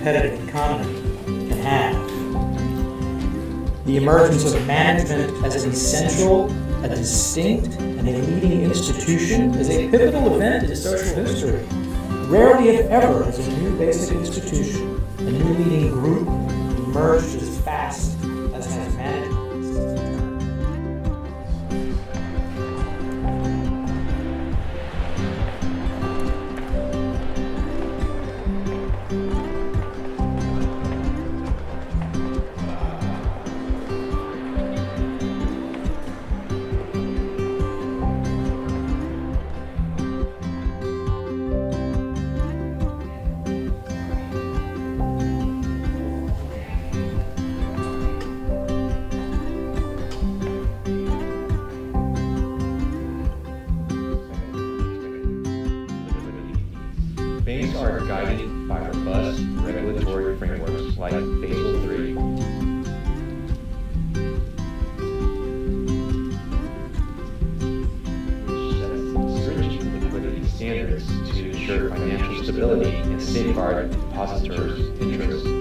competitive economy can have. The emergence of management as an essential, a distinct, and a leading institution is a pivotal event in social history. Rarely, if ever, has a new basic institution, a new leading group, emerged as fast as has management. Banks are guided by robust regulatory frameworks like Basel III. Which sets stringent liquidity standards to ensure financial stability and safeguard depositors' interests.